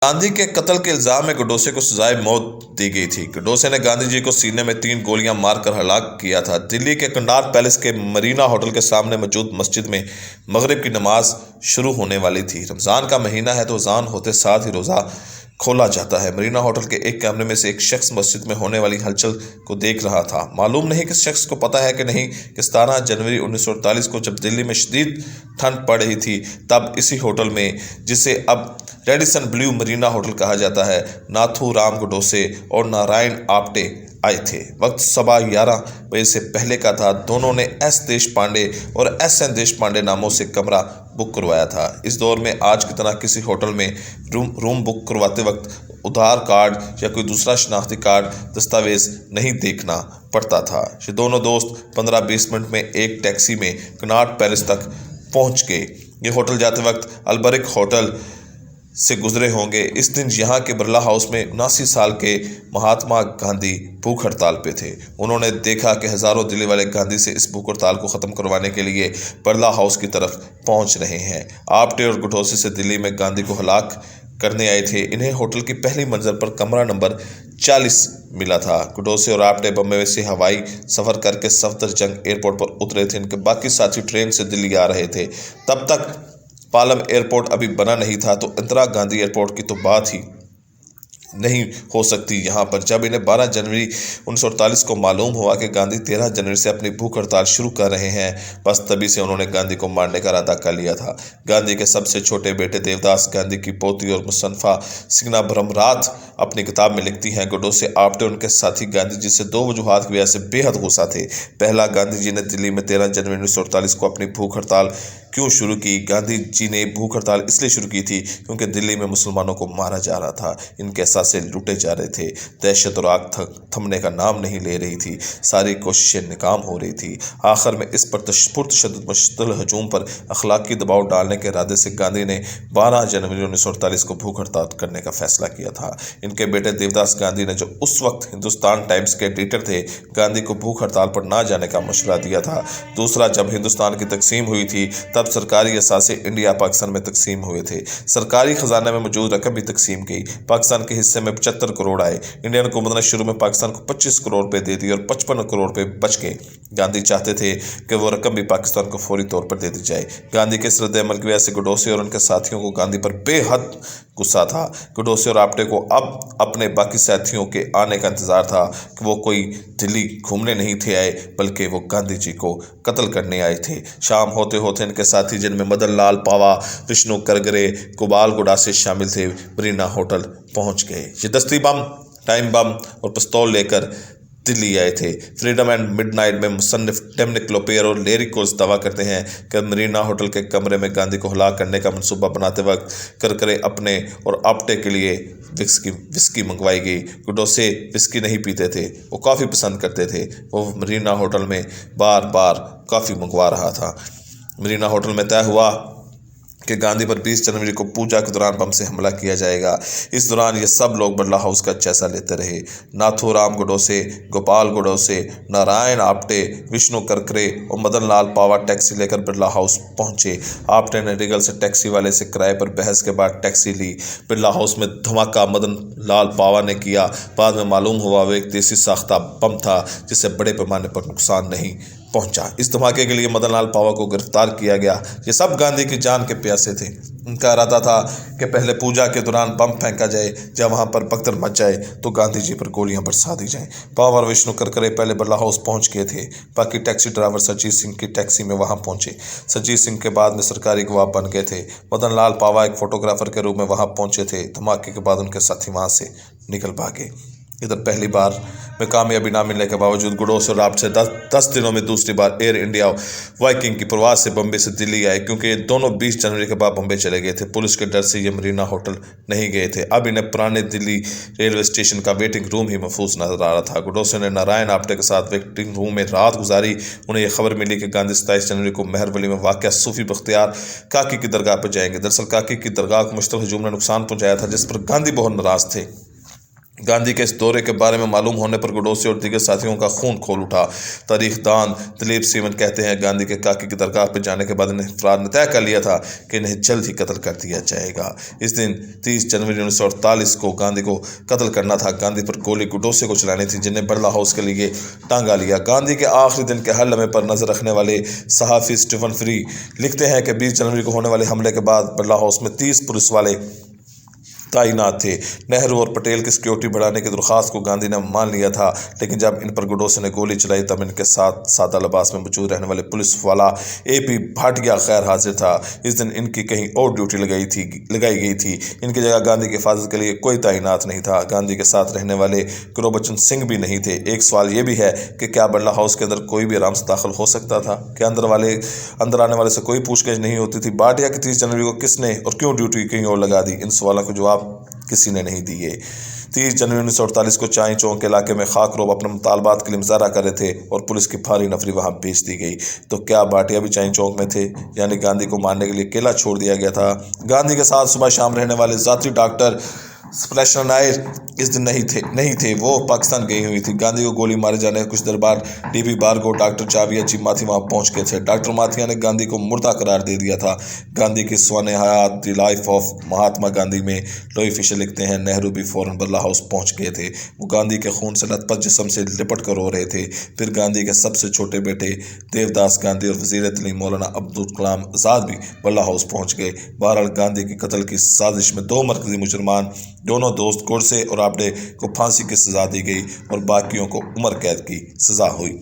गांधी के कत्ल के इल्जाम में गोडसे को सजाए मौत दी गई थी। गोडसे ने गांधी जी को सीने में 3 गोलियां मारकर हलाक किया था। दिल्ली के कनाट पैलेस के मरीना होटल के सामने मौजूद मस्जिद में मगरिब की नमाज शुरू होने वाली थी। रमजान का महीना है तो अजान होते साथ ही रोजा खोला जाता है। मरीना होटल के एक कमरे में से एक शख्स मस्जिद में होने वाली हलचल को देख रहा था। मालूम नहीं कि शख्स को पता है कि नहीं कि 17 जनवरी 1948 को जब दिल्ली में शदीद ठंड पड़ रही थी, तब इसी होटल में, जिसे अब रेडिसन ब्लू मरीना होटल कहा जाता है, नाथू राम गोडसे और नारायण आप्टे आए थे। वक्त सुबह 11 बजे से पहले का था। दोनों ने एस देश पांडे और एस एन देश पांडे नामों से कमरा बुक करवाया था। इस दौर में आज की तरह किसी होटल में रूम बुक करवाते वक्त आधार कार्ड या कोई दूसरा शनाख्ती कार्ड दस्तावेज नहीं देखना पड़ता था। ये दोनों दोस्त 15-20 मिनट में एक टैक्सी में कनाट पैलेस तक पहुंच गए। ये होटल जाते वक्त अलबरिक होटल से गुजरे होंगे। इस दिन यहाँ के बिरला हाउस में 79 साल के महात्मा गांधी भूख हड़ताल पे थे। उन्होंने देखा कि हज़ारों दिल्ली वाले गांधी से इस भूख हड़ताल को ख़त्म करवाने के लिए बिरला हाउस की तरफ पहुँच रहे हैं। आप्टे और गोडसे से दिल्ली में गांधी को हलाक करने आए थे। इन्हें होटल की पहली मंजिल पर कमरा नंबर 40 मिला था। गोडसे और आप्टे बम्बई से हवाई सफ़र करके सफदरजंग एयरपोर्ट पर उतरे थे। इनके बाकी साथी ट्रेन से दिल्ली आ रहे थे। तब तक पालम एयरपोर्ट अभी बना नहीं था, तो इंदिरा गांधी एयरपोर्ट की तो बात ही नहीं हो सकती यहाँ पर। जब इन्हें 12 जनवरी 1948 को मालूम हुआ कि गांधी 13 जनवरी से अपनी भूख हड़ताल शुरू कर रहे हैं, बस तभी से उन्होंने गांधी को मारने का इरादा कर लिया था। गांधी के सबसे छोटे बेटे देवदास गांधी की पोती और मुसन्फा सिग्ना ब्रह्मरात अपनी किताब में लिखती हैं, गोडसे आप्टे उनके साथी गांधी जी से 2 वजूहात की वजह से बेहद गुस्सा थे। पहला, गांधी जी ने दिल्ली में 13 जनवरी 1948 को अपनी भूख हड़ताल क्यों शुरू की? गांधी जी ने भूख हड़ताल इसलिए शुरू की थी क्योंकि दिल्ली में मुसलमानों को मारा जा रहा था, इनके एहसासे लूटे जा रहे थे। दहशत और आग थमने का नाम नहीं ले रही थी। सारी कोशिशें नाकाम हो रही थी। आखिर में इस पर पुरतशद्दुद मुश्तल हजूम पर अखलाकी दबाव डालने के इरादे से गांधी ने 12 जनवरी 1948 को भूख हड़ताल करने का फैसला किया था। इनके बेटे देवदास गांधी ने, जो उस वक्त हिंदुस्तान टाइम्स के एडिटर थे, गांधी को भूख हड़ताल पर ना जाने का मशवरा दिया था। दूसरा, जब हिंदुस्तान की तकसीम हुई थी तब सरकारी असासे इंडिया पाकिस्तान में तकसीम हुए थे। सरकारी खजाने में मौजूद रकम भी तकसीम की। पाकिस्तान के हिस्से में 75 करोड़ आए। इंडियन हुकूमत ने शुरू में पाकिस्तान को 25 करोड़ रुपए दे दिए और 55 करोड़ रुपए बच गए। गांधी चाहते थे कि वो रकम भी पाकिस्तान को फौरी तौर पर दे दी जाए। गांधी के इस रद्द-ए-अमल की वजह से गोडसे और उनके साथियों को गांधी पर बेहद गुस्सा था। गोडसे और आप्टे को अब अपने बाकी साथियों के आने का इंतजार था कि वो कोई दिल्ली घूमने नहीं थे आए, बल्कि वो गांधी जी को कत्ल करने आए थे। शाम होते होते इनके साथी, जिनमें मदन लाल पावा, विष्णु करगरे, कुबाल गोडासे शामिल थे, मरीना होटल पहुंच गए। ये दस्ती बम, टाइम बम और पिस्तौल लेकर दिल्ली आए थे। फ्रीडम एंड मिडनाइट में मुसन्निफ डोमिनिक लोपेर और लेरी कोल्स दावा करते हैं कि मरीना होटल के कमरे में गांधी को हलाक करने का मंसूबा बनाते वक्त करकरे अपने और आप्टे के लिए विस्की मंगवाई गई। गोडसे विस्की नहीं पीते थे, वो कॉफ़ी पसंद करते थे। वो मरीना होटल में बार बार कॉफ़ी मंगवा रहा था। मरीना होटल में तय हुआ कि गांधी पर 20 जनवरी को पूजा के दौरान बम से हमला किया जाएगा। इस दौरान ये सब लोग बिरला हाउस का जायजा लेते रहे। नाथू राम गोडसे, गोपाल गोडसे, नारायण आप्टे, विष्णु करकरे और मदन लाल पावा टैक्सी लेकर बिरला हाउस पहुंचे। आप्टे ने रिगल से टैक्सी वाले से किराए पर बहस के बाद टैक्सी ली। बिरला हाउस में धमाका मदन लाल पावा ने किया। बाद में मालूम हुआ वो एक देसी साख्ता बम था जिससे बड़े पैमाने पर नुकसान नहीं पहुंचा। इस धमाके के लिए मदन लाल पावा को गिरफ्तार किया गया। ये सब गांधी की जान के प्यासे थे। उनका इरादा था कि पहले पूजा के दौरान बम फेंका जाए, जब वहां पर भगदड़ मच जाए तो गांधी जी पर गोलियां बरसा दी जाएं। पावा और विष्णु करकरे पहले बिरला हाउस पहुंच गए थे। बाकी टैक्सी ड्राइवर सजीत सिंह की टैक्सी में वहां पहुंचे। सजीत सिंह के बाद में सरकारी गवाह बन गए थे। मदन लाल पावा एक फोटोग्राफर के रूप में वहां पहुंचे थे। धमाके के बाद उनके साथी वहां से निकल भागे। इधर पहली बार में कामयाबी ना मिलने के बावजूद गोडसे और आप्टे 10 दिनों में दूसरी बार एयर इंडिया वाइकिंग की प्रवास से बम्बई से दिल्ली आए, क्योंकि ये दोनों 20 जनवरी के बाद बम्बई चले गए थे। पुलिस के डर से ये मरीना होटल नहीं गए थे। अब इन्हें पुराने दिल्ली रेलवे स्टेशन का वेटिंग रूम ही महफूज नजर आ रहा था। गोडसे ने नारायण आप्टे के साथ वेटिंग रूम में रात गुजारी। उन्हें यह खबर मिली कि गांधी 27 जनवरी को मेहरवली में वाक़ सूफी बख्तियार काकी की दरगाह पर जाएंगे। दरअसल काकी की दरगाह को मुश्तल हजूम ने नुकसान पहुंचाया था, जिस पर गांधी बहुत नाराज थे। गांधी के इस दौरे के बारे में मालूम होने पर गोडसे और दीगर साथियों का खून खोल उठा। तारीखदान दिलीप सीवन कहते हैं, गांधी के काकी की दरगाह पर जाने के बाद इन अफराद ने तय कर लिया था कि इन्हें जल्द ही कत्ल कर दिया जाएगा। इस दिन 30 जनवरी 1948 को गांधी को कत्ल करना था। गांधी पर गोली गोडसे को चलानी थी, जिन्हें बिरला हाउस के लिए टांगा लिया। गांधी के आखिरी दिन के हर लम्हे पर नजर रखने वाले सहाफ़ी स्टीफन फ्री लिखते हैं कि 20 जनवरी को होने वाले हमले के बाद बिरला हाउस में 30 पुलिस वाले तैनात थे। नेहरू और पटेल की सिक्योरिटी बढ़ाने की दरख्वास्त को गांधी ने मान लिया था, लेकिन जब इन पर गोडसे ने गोली चलाई तब इनके साथ सादा लिबास में मौजूद रहने वाले पुलिस वाला AP भाटिया गैर हाजिर था। इस दिन इनकी कहीं और ड्यूटी लगाई गई थी। इनकी जगह गांधी की हिफाजत के लिए कोई तैनात नहीं था। गांधी के साथ रहने वाले गुरबचन सिंह भी नहीं थे। एक सवाल ये भी है कि क्या बिरला हाउस के अंदर कोई भी आराम से दाखिल हो सकता था? क्या अंदर आने वाले से कोई पूछताछ नहीं होती थी? भाटिया की 30 जनवरी को किसने और क्यों ड्यूटी कहीं और लगा दी? इन सवालों के जवाब किसी ने नहीं दिए। 30 जनवरी 1948 को चाय चौक के इलाके में खाकरोब अपने मुतालबात के लिए मुजाहरा कर रहे थे और पुलिस की भारी नफरी वहां भेज दी गई। तो क्या भाटिया भी चाय चौक में थे? यानी गांधी को मारने के लिए अकेला छोड़ दिया गया था। गांधी के साथ सुबह शाम रहने वाले जाती डॉक्टर स्प्लेशर नायर इस दिन नहीं थे। वो पाकिस्तान गई हुई थी। गांधी को गोली मारे जाने के कुछ देर बाद DP बारगो, डॉक्टर चाविया जी माथी वहां पहुंच गए थे। डॉक्टर माथिया ने गांधी को मुर्दा करार दे दिया था। गांधी की Sawaneh Hayat the life of Mahatma Gandhi में लोई फिशर लिखते हैं, नेहरू भी फौरन बिरला हाउस पहुंच गए थे। वो गांधी के खून से लथपथ जिस्म से लिपट कर रो रहे थे। फिर गांधी के सबसे छोटे बेटे देवदास गांधी और वजीर तलीम मौलाना अब्दुल कलाम आज़ाद भी बिरला हाउस पहुंच गए। बहरहाल गांधी के कत्ल की साजिश में 2 मरकजी मुजरमान, दोनों दोस्त गोडसे और आबडे को फांसी की सजा दी गई और बाकियों को उम्र कैद की सजा हुई।